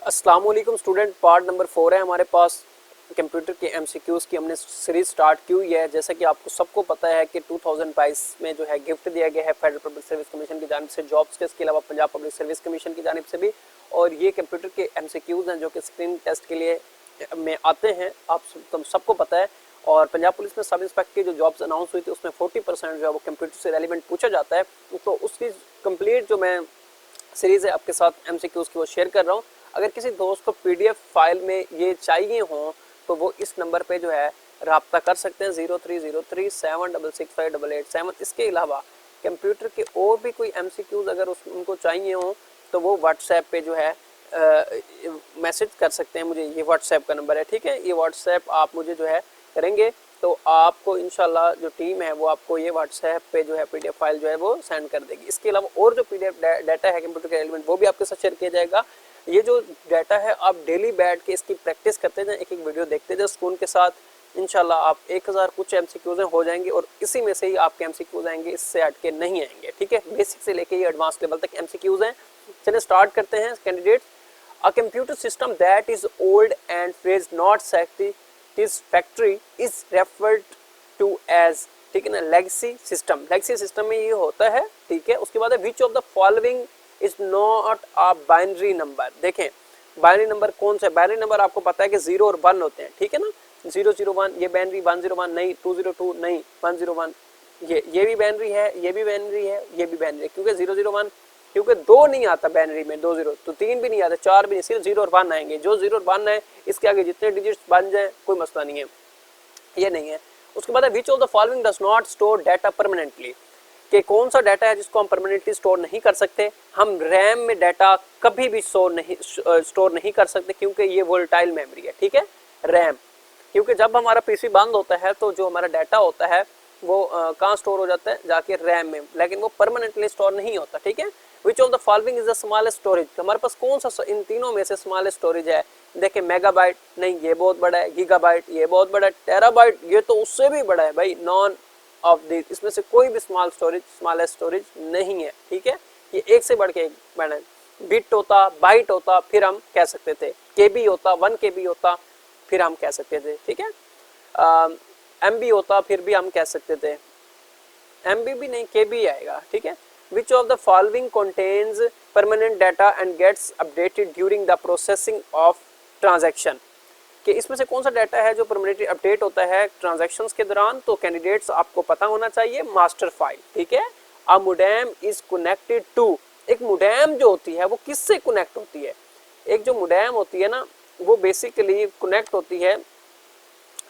अस्सलाम वालेकुम student. Part number 4 है हमारे पास। कंप्यूटर के एमसीक्यूज़ की हमने सीरीज स्टार्ट की हुई है। जैसा कि आपको सबको पता है कि 2022 में जो है गिफ्ट दिया गया है फेडरल पब्लिक सर्विस कमीशन की जानिब से जॉब्स के, इसके अलावा पंजाब पब्लिक सर्विस कमीशन की जानिब से भी। और ये कंप्यूटर के एमसीक्यूज़ हैं जो कि स्क्रीन टेस्ट के लिए में आते हैं, आप तुम सबको पता है। और पंजाब पुलिस में सब इंस्पेक्टर की जो जॉब्स अनाउंस हुई थी उसमें 40% जो है वो कंप्यूटर से रेलिवेंट पूछा जाता है। तो उसकी कंप्लीट जो मैं सीरीज़ है आपके साथ एमसीक्यूज़ की वो शेयर कर रहा हूँ। अगर किसी दोस्त को पीडीएफ फाइल में ये चाहिए हो तो वो इस नंबर पे जो है रब्ता कर सकते हैं 030376658887। इसके अलावा कंप्यूटर के और भी कोई एमसीक्यूज़ अगर उनको चाहिए हो तो वो व्हाट्सएप पे जो है मैसेज कर सकते हैं मुझे। ये व्हाट्सएप का नंबर है, ठीक है। ये व्हाट्सएप आप मुझे जो है करेंगे तो आपको इंशाल्लाह जो टीम है वो आपको ये व्हाट्सएप पे जो है पीडीएफ फाइल जो है वो सेंड कर देगी। इसके अलावा और जो पीडीएफ डाटा है कंप्यूटर के एलिमेंट वो भी आपके साथ शेयर किया जाएगा। ये जो डाटा है आप डेली बैठ के इसकी प्रैक्टिस करते जाएं, एक एक वीडियो देखते जाएं स्कूल के साथ। इंशाल्लाह आप 1000 कुछ एमसीक्यूज़ हो जाएंगे और इसी में से ही आपके एमसीक्यूज़ आएंगे, इससे हट के नहीं आएंगे, ठीक है। बेसिक से लेके ये एडवांस लेवल तक एमसीक्यूज़ हैं। चलिए स्टार्ट करते हैं। Candidates, a computer system that is old and is not satisfactory is referred to as, ठीक है ना, लेगेसी सिस्टम। लेगेसी सिस्टम में ये होता है, ठीक है। उसके बाद विच of the following is not a binary number. देखें बाइनरी नंबर कौन सा है। बाइनरी नंबर आपको पता है कि 0 और 1 होते हैं, ठीक है ना। 001 ये बाइनरी, 101 नहीं, 202 नहीं, 101 ये भी बाइनरी है, ये भी बाइनरी है, ये भी बाइनरी है। क्योंकि 001 क्योंकि 2 नहीं आता बाइनरी में, 2 0 तो 3 भी नहीं आता, 4 भी नहीं, सिर्फ 0 और 1 आएंगे। जो 0 और 1 है इसके आगे जितने डिजिट्स बन जाए कोई मसला नहीं है, ये नहीं है। उसके बाद विच of the following does not store data permanently, कि कौन सा डाटा है जिसको हम परमानेंटली स्टोर नहीं कर सकते। हम रैम में डाटा कभी भी स्टोर नहीं कर सकते क्योंकि ये वोलेटाइल मेमोरी है, ठीक है। रैम, क्योंकि जब हमारा पीसी बंद होता है तो जो हमारा डाटा होता है वो कहाँ स्टोर हो जाता है, जाके रैम में, लेकिन वो परमानेंटली स्टोर नहीं होता, ठीक है। Which of the following is the smallest storage, हमारे पास कौन सा इन तीनों में से स्मॉलेस्ट स्टोरेज है। देखिए मेगाबाइट नहीं, ये बहुत बड़ा है। गीगाबाइट ये बहुत बड़ा है। टेराबाइट ये तो उससे भी बड़ा है भाई। नॉन ऑफ दिस, इसमें से कोई भी स्मॉलेस्ट स्टोरेज नहीं है, ठीक है। ये एक से बढ़ के एक बड़ा है। बिट होता, बाइट होता, फिर हम कह सकते थे। केबी होता, 1 केबी होता, फिर हम कह सकते थे, ठीक है। एमबी होता, फिर भी हम कह सकते थे। एमबी भी नहीं, केबी आएगा, ठीक है। Which of the following contents permanent data and gets updated during the processing of transaction, कि इसमें से कौन सा डाटा है जो परमानेंटली अपडेट होता है ट्रांजैक्शंस के दौरान। तो कैंडिडेट्स आपको पता होना चाहिए मास्टर फाइल, ठीक है। अ मोडेम इज कनेक्टेड टू, एक मोडेम जो होती है वो किससे कनेक्ट होती है। एक जो मोडेम होती है ना वो बेसिकली कनेक्ट होती है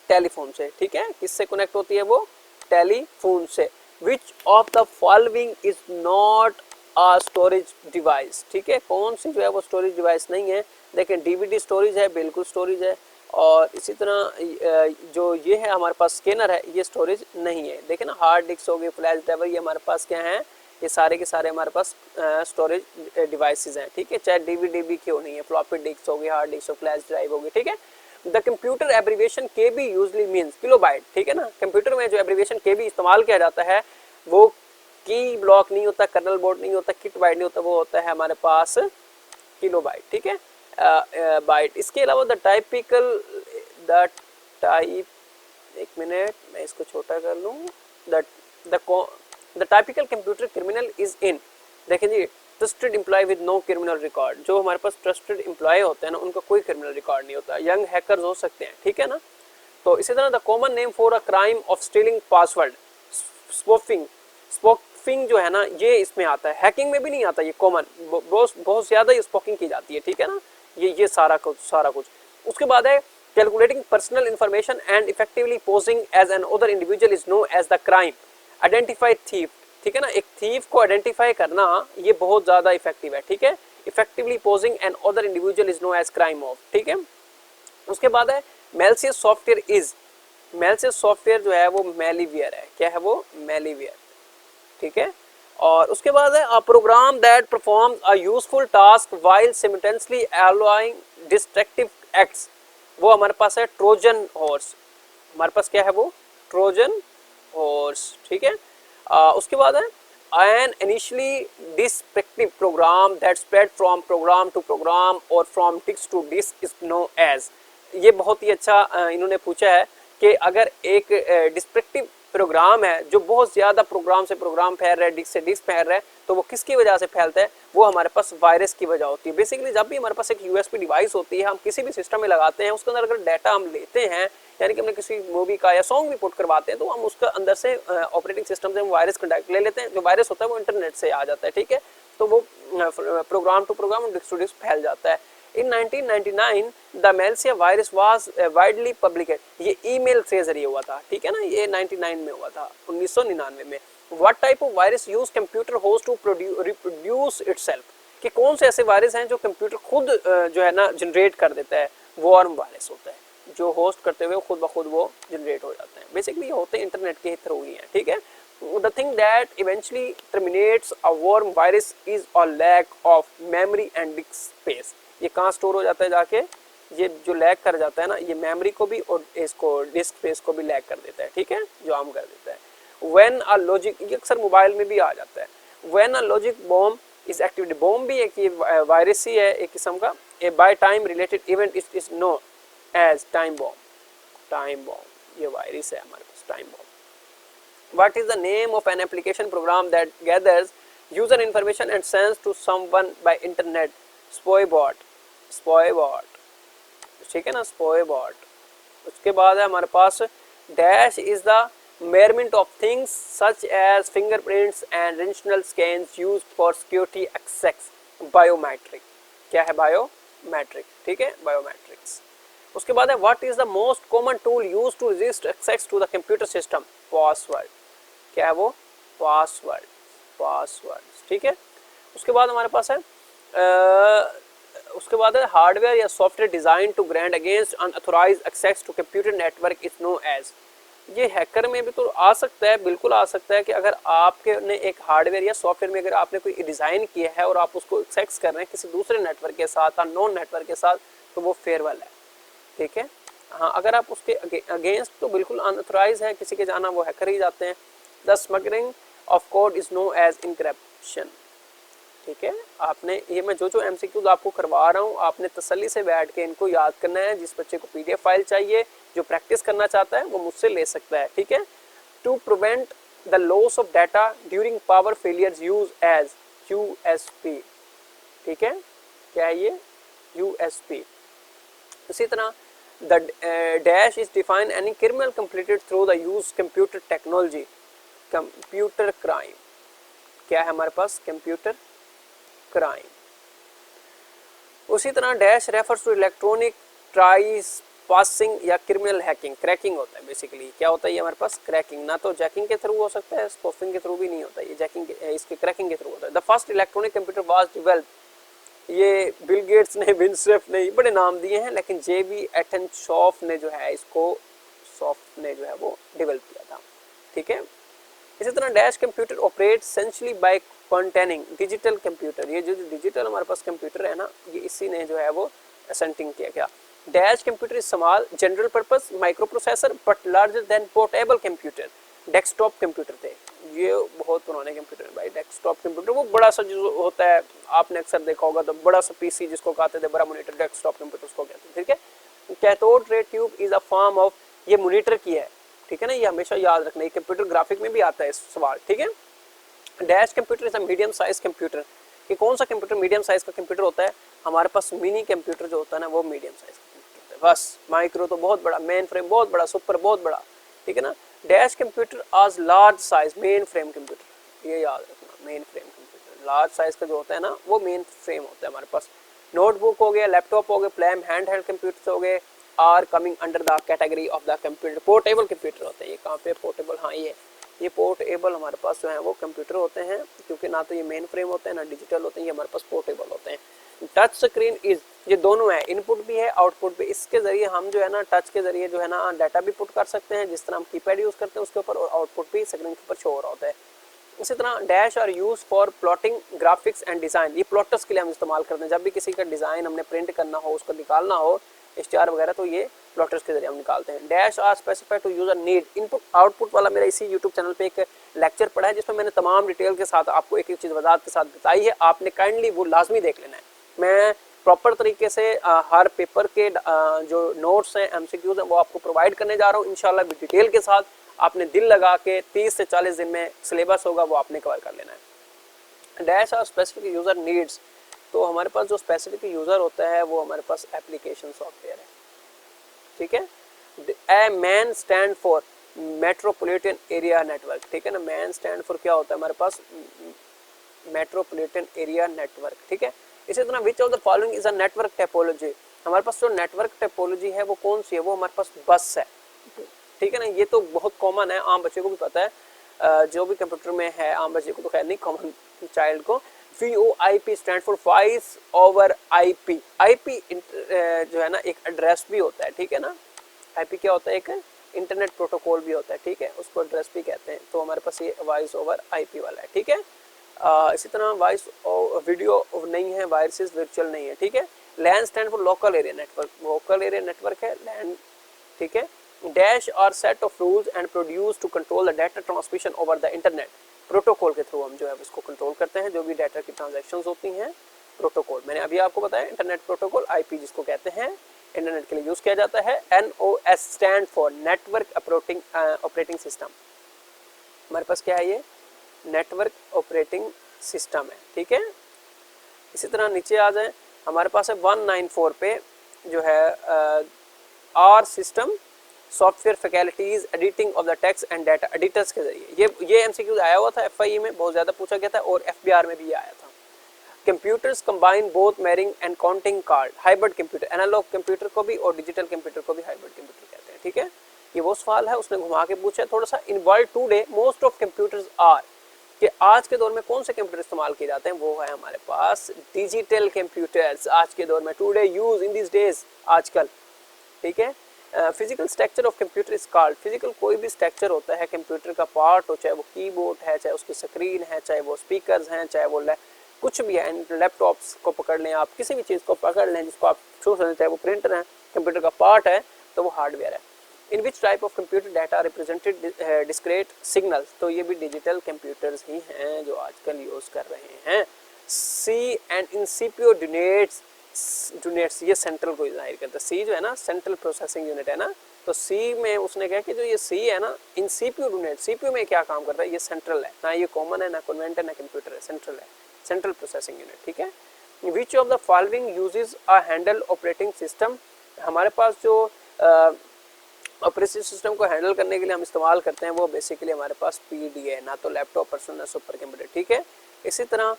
टेलीफोन से, ठीक है। किससे कनेक्ट होती है वो, टेलीफोन से। विच of the following is not a storage device, ठीक है। कौन सी जो है वो स्टोरेज डिवाइस नहीं है। देखें डीवीडी स्टोरेज है, बिल्कुल स्टोरेज है। और इसी तरह जो ये है हमारे पास स्कैनर है, ये स्टोरेज नहीं है। देखें ना, हार्ड डिस्क हो गई, फ्लैश ड्राइवर, ये हमारे पास क्या है, ये सारे के सारे हमारे पास स्टोरेज डिवाइसेस हैं, ठीक है। चाहे डीवीडी भी क्यों नहीं है, फ्लॉपी डिस्क होगी, हार्ड डिस्क हो, फ्लैश ड्राइव होगी, ठीक है। The computer abbreviation KB usually means kilobyte, ठीक है ना। कंप्यूटर में जो एब्रीविएशन केबी इस्तेमाल किया जाता है वो की ब्लॉक नहीं होता, कर्नल बोर्ड नहीं होता, किट बाइट नहीं होता, वो होता है हमारे पास किलोबाइट, ठीक है, बाइट। इसके अलावा द टाइप, एक मिनट मैं इसको छोटा कर लूँ। The typical computer criminal is in, देखें जी, trusted employ with no criminal record. जो हमारे पास ट्रस्टेड एम्प्लॉय होते हैं ना उनका कोई क्रिमिनल रिकॉर्ड नहीं होता। यंग हैकर्स हो सकते हैं, ठीक है ना। तो इसी तरह the common name for a crime of stealing password, spoofing. Spoofing जो है ना ये इसमें आता है, हैकिंग में भी नहीं आता। ये कॉमन बहुत ज्यादा स्पूफिंग की जाती है, ठीक है ना। ये सारा कुछ। उसके बाद है calculating personal information and effectively posing as an other individual is known as the crime. Identify thief, ठीक है ना। एक थीफ को आइडेंटिफाई करना ये बहुत ज्यादा इफेक्टिव है, ठीक है। Effectively posing an other individual is known as crime of, ठीक है। उसके बाद है malicious software is, malicious software जो है वो मैलीवियर है। क्या है वो, मैलीवियर, ठीक है। और उसके बाद है a program that performs a useful task while simultaneously allowing destructive acts, वो हमारे पास है ट्रोजन हॉर्स। हमारे पास क्या है वो, ट्रोजन हॉर्स, ठीक है। उसके बाद है an initially destructive program that spread from program to program or from disk to disk is known as। ये बहुत ही अच्छा इन्होंने पूछा है कि अगर एक डिस्ट्रक्टिव प्रोग्राम है जो बहुत ज़्यादा प्रोग्राम से प्रोग्राम फैल रहा है, डिस्क से डिस्क फैल रहा है, तो वो किसकी वजह से फैलता है? वो हमारे पास वायरस की वजह होती है। बेसिकली जब भी हमारे पास एक यूएसबी डिवाइस होती है, हम किसी भी सिस्टम में लगाते हैं, उसके अंदर अगर डाटा हम लेते हैं, यानी कि हमने किसी मूवी का या सॉन्ग भी पुट करवाते हैं, तो हम उसके अंदर से ऑपरेटिंग सिस्टम से हम वायरस कंडक्ट ले लेते हैं। जो वायरस होता है वो इंटरनेट से आ जाता है, ठीक है, तो वो program to program disk to disk फैल जाता है। In 1999 the Malcia virus was widely publicated। ये ईमेल से जरिए हुआ था, ठीक है ना, ये 99 में हुआ था, 1999 में। What type of virus use computer host to reproduce itself? कि कौन से ऐसे वायरस हैं जो कंप्यूटर खुद जो है ना जनरेट कर देता है? वॉर्म वायरस होता है, जो होस्ट करते हुए खुद ब खुद वो जनरेट हो जाते हैं। बेसिकली ये होते हैं इंटरनेट के थ्रू ही हैं, ठीक है। The thing that eventually terminates a worm virus is a lack of memory and disk space। ये कहाँ स्टोर हो जाता है जाके? ये जो लैग कर जाता है ना, ये मेमोरी को भी और इसको डिस्क स्पेस को भी लैग कर देता है, ठीक है, जो आम कर देता है। When a logic, ये अक्सर मोबाइल में भी आ जाता है। When a logic bomb is activated, bomb भी एक ये वायरस ही है एक किस्म का। A by time related event is known as time bomb। Time bomb ये वायरस है हमारे पास, time bomb. What is the name of an application program that gathers user information and sends to someone by internet? Spoybot, Spoybot, ठीक है ना, Spoybot। उसके बाद है हमारे पास dash is the measurement of things such as fingerprints and retinal scans used for security access। Biometric, क्या है? Biometric, ठीक है, biometrics। उसके बाद है what is the most common tool used to resist access to the computer system? Password, क्या है वो? पासवर्ड, पासवर्ड, ठीक है। उसके बाद हमारे पास है उसके बाद है हार्डवेयर या software design to grant against unauthorised access to computer network is known as. ये हैकर में भी तो आ सकता है, बिल्कुल आ सकता है कि अगर आपके ने एक हार्डवेयर या सॉफ्टवेयर में अगर आपने कोई डिज़ाइन किया है और आप उसको एक्सेस कर रहे हैं किसी दूसरे नेटवर्क के साथ, अननोन नेटवर्क के साथ, तो वो फेयरवेल है, ठीक है। हाँ, अगर आप उसके अगेंस्ट तो बिल्कुल अनऑथोराइज है किसी के जाना, वो हैकर ही जाते हैं। The smuggling of code is known as encryption, ठीक है। आपने ये मैं जो एमसीक्यूज आपको करवा रहा हूँ, आपने तसल्ली से बैठ के इनको याद करना है। जिस बच्चे को पीडीएफ फाइल चाहिए, जो प्रैक्टिस करना चाहता है, वो मुझसे ले सकता है, ठीक है। To prevent the loss of data during power failures use as USP, ठीक है, क्या है ये? यूएसपी। इसी तरह the dash is define any criminal completed through the use computer technology. Computer crime, क्या है हमारे पास? Computer crime. उसी तरह dash refers to electronic trespassing या क्रिमिनल हैकिंग। क्रैकिंग होता है बेसिकली, क्या होता है ये हमारे पास? क्रैकिंग। ना तो जैकिंग के थ्रू हो सकता है, स्पॉफिंग के थ्रू भी नहीं होता, ये जैकिंग इसके क्रैकिंग के थ्रू होता है। The first electronic computer was developed, ये बिल गेट्स ने, विंसेफ ने, बड़े नाम दिए हैं, लेकिन जेबी एटनशॉफ ने जो है इसको, सॉफ्ट ने जो है वो डेवलप किया था, ठीक है। इसी तरह dash computer operate essentially by containing digital computer. ये जो डिजिटल हमारे पास कंप्यूटर है ना, ये इसी ने जो है वो असेंटिंग किया गया। Dash computer is small general purpose micro processor but larger than portable computer. Desktop computer थे, ये बहुत पुराने कंप्यूटर है भाई। डेस्कटॉप कंप्यूटर वो बड़ा सा जो होता है, आपने अक्सर देखा होगा, तो बड़ा सा पीसी जिसको कहते थे, बड़ा मॉनिटर, डेस्कटॉप कंप्यूटर उसको कहते हैं, ठीक है। Cathode ray tube is a form of, ये मॉनिटर की है, ठीक है ना, ये हमेशा याद रखना, ये कंप्यूटर ग्राफिक में भी आता है इस सवाल, ठीक है। Dash computer is a medium size computer. कि कौन सा कंप्यूटर मीडियम साइज का कंप्यूटर होता है? हमारे पास मिनी कंप्यूटर जो होता है ना, वो मीडियम साइज का कंप्यूटर होता है। बस माइक्रो तो बहुत बड़ा, मेन फ्रेम बहुत बड़ा, सुपर बहुत बड़ा, ठीक है ना। डैश कंप्यूटर आज large size main frame computer, ये याद रखना, main frame computer large size का जो होता है ना, वो मेन फ्रेम होता है हमारे पास। नोटबुक हो गया, लैपटॉप हो गए, प्लेम हैंड हेल्ड कंप्यूटर हो गए, are coming under the category of the computer. Portable computer होते हैं, ये कहाँ पे पोर्टेबल? हाँ, ये पोर्टेबल हमारे पास जो है वो कंप्यूटर होते हैं, क्योंकि ना तो ये मेन फ्रेम होते हैं ना डिजिटल होते हैं, ये हमारे पास पोर्टेबल होते हैं। टच स्क्रीन इज, ये दोनों है, इनपुट भी है आउटपुट भी। इसके जरिए हम जो है ना, टच के जरिए जो है ना डाटा भी पुट कर सकते हैं, जिस तरह हम कीपैड यूज करते हैं उसके ऊपर, और आउटपुट भी स्क्रीन के ऊपर शो हो रहा होता है। इसी तरह dash are use for plotting graphics and design, ये प्लॉटर्स के लिए हम इस्तेमाल करते हैं। जब भी किसी का डिजाइन हमने प्रिंट करना हो, उसको निकालना हो स्टार वगैरह, तो ये प्लॉटर्स के जरिए हम निकालते हैं। Dash are specified to user need. Input output वाला मेरा इसी यूट्यूब चैनल पे एक लेक्चर पढ़ा है जिसमें मैंने तमाम डिटेल के साथ आपको एक एक चीज़ वजाहत के साथ बताई है, आपने काइंडली वो लाजमी देख लेना है। मैं प्रॉपर तरीके से हर पेपर के जो नोट्स हैं, एमसीक्यूज हैं, वो आपको प्रोवाइड करने जा रहा हूँ इंशाल्लाह डिटेल के साथ। आपने दिल लगा के 30 से 40 दिन में सिलेबस होगा वो आपने कवर कर लेना है। डैश और स्पेसिफिक यूज़र नीड्स, तो हमारे पास जो स्पेसिफिक यूज़र होता है वो हमारे पास एप्लीकेशन सॉफ्टवेयर है, ठीक है। A man stand for metropolitan area network, ठीक है ना। मैन स्टैंड फॉर क्या होता है हमारे पास, मेट्रोपॉलिटन एरिया नेटवर्क, ठीक है। इसी तरह विच of the following is a network topology, हमारे पास जो नेटवर्क टोपोलॉजी है वो कौन सी है, वो हमारे पास बस है, ठीक है ना। ये तो बहुत कॉमन है, आम बच्चे को भी पता है, जो भी कंप्यूटर में है, आम बच्चे को तो खैर नहीं, कॉमन चाइल्ड को। VoIP stand for voice over IP। IP जो है ना एक एड्रेस भी होता है, ठीक है ना। IP क्या होता है, एक इंटरनेट प्रोटोकॉल भी होता है, ठीक है, उसको एड्रेस भी कहते हैं। तो हमारे पास ये वॉइस ओवर IP वाला है, ठीक है। इसी तरह वॉइस वीडियो नहीं है, वायरसेस वर्चुअल नहीं है, ठीक है। LAN stand for local area network, local area network है लैन, ठीक है। Dash are set of rules and produce to control the data transmission over the internet, protocol के थ्रू हम जो है उसको कंट्रोल करते हैं, जो भी डाटा की ट्रांजैक्शंस होती हैं। प्रोटोकॉल मैंने अभी आपको बताया, इंटरनेट प्रोटोकॉल IP जिसको कहते हैं, इंटरनेट के लिए यूज किया जाता है। NOS stand for network operating system, हमारे पास क्या है, ये नेटवर्क ऑपरेटिंग सिस्टम है, ठीक है। इसी तरह नीचे आ जाए, हमारे पास है 194 पे जो है are system software faculties editing of the text and data editors के जरिए। ये MCQ आया हुआ था FIE में, बहुत ज़्यादा पूछा गया था, और FBR में भी ये आया था। Computers combine both measuring and counting card, hybrid computer, analogue computer को भी और डिजिटल कंप्यूटर को भी हाइब्रिड कंप्यूटर कहते हैं, ठीक है। ये वो सवाल है, उसने घुमा के पूछा थोड़ा सा। In world today most of computers are, कि आज के दौर में कौन से कंप्यूटर इस्तेमाल किए जाते हैं, वो है हमारे पास डिजिटल कंप्यूटर्स आज के दौर में, today use in this days, आजकल, ठीक है। Physical structure of computer is called, physical कोई भी स्ट्रक्चर होता है कंप्यूटर का पार्ट हो, चाहे वो कीबोर्ड है, चाहे उसकी स्क्रीन है, चाहे वो स्पीकर्स हैं, चाहे वो कुछ भी है, लैपटॉप्स को पकड़ लें आप, किसी भी चीज़ को पकड़ लें जिसको आप छू सकते हैं, चाहे वो प्रिंटर है, कंप्यूटर का पार्ट है, तो वो हार्डवेयर है। In which type of computer data represented discrete signals, तो ये भी डिजिटल कंप्यूटर्स ही हैं जो आजकल यूज़ कर रहे हैं। सी एंड इन CPU यूनिट्स, ये सेंट्रल को जाहिर करता है। C जो है ना सेंट्रल प्रोसेसिंग यूनिट है ना, तो C में उसने कहा कि जो ये C है ना, इन CPU यूनिट, CPU में क्या काम करता है, ये सेंट्रल है ना, ये कॉमन है ना, कन्वेंट है ना, कंप्यूटर है, सेंट्रल है, सेंट्रल प्रोसेसिंग यूनिट, ठीक है। Which of the following uses a handle operating system, हमारे पास जो ऑपरेटिंग सिस्टम को हैंडल करने के लिए हम इस्तेमाल करते हैं वो बेसिकली हमारे पास PD है, ना तो लैपटॉप पर्सनल ना सुपर कंप्यूटर, ठीक है। इसी तरह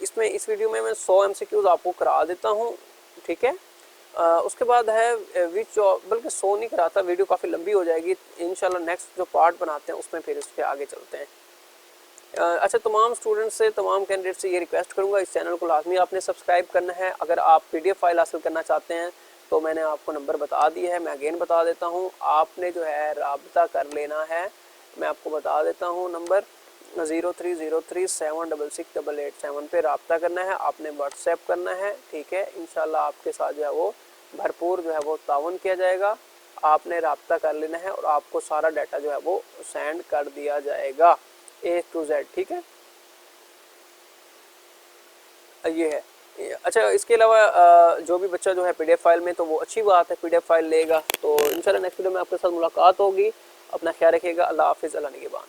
इसमें इस वीडियो में मैं 100 MCQs आपको करा देता हूँ, ठीक है। उसके बाद है विच, बल्कि 100 नहीं कराता, वीडियो काफ़ी लंबी हो जाएगी, इंशाल्लाह नेक्स्ट जो पार्ट बनाते हैं उसमें फिर इसके आगे चलते हैं। अच्छा, तमाम स्टूडेंट्स से, तमाम कैंडिडेट से ये रिक्वेस्ट करूँगा, इस चैनल को लाजमी आपने सब्सक्राइब करना है। अगर आप PDF फाइल हासिल करना चाहते हैं तो मैंने आपको नंबर बता दिया है, मैं अगेन बता देता हूँ, आपने जो है राब्ता कर लेना है। मैं आपको बता देता हूँ नंबर 0303766887 पे राब्ता करना है, आपने व्हाट्सएप करना है, ठीक है। इंशाल्लाह आपके साथ जो है वो भरपूर जो है वो ताउन किया जाएगा। आपने राब्ता कर लेना है और आपको सारा डाटा जो है वो सेंड कर दिया जाएगा A to Z, ठीक है। ये है। अच्छा, इसके अलावा जो भी बच्चा जो है PDF फाइल में, तो वो अच्छी बात है, PDF फाइल लेगा। तो इंशाल्लाह नेक्स्ट वीडियो में आपके साथ मुलाकात होगी। अपना ख्याल रखिएगा। अल्लाह हाफिज़, अल्लाह निगहबान।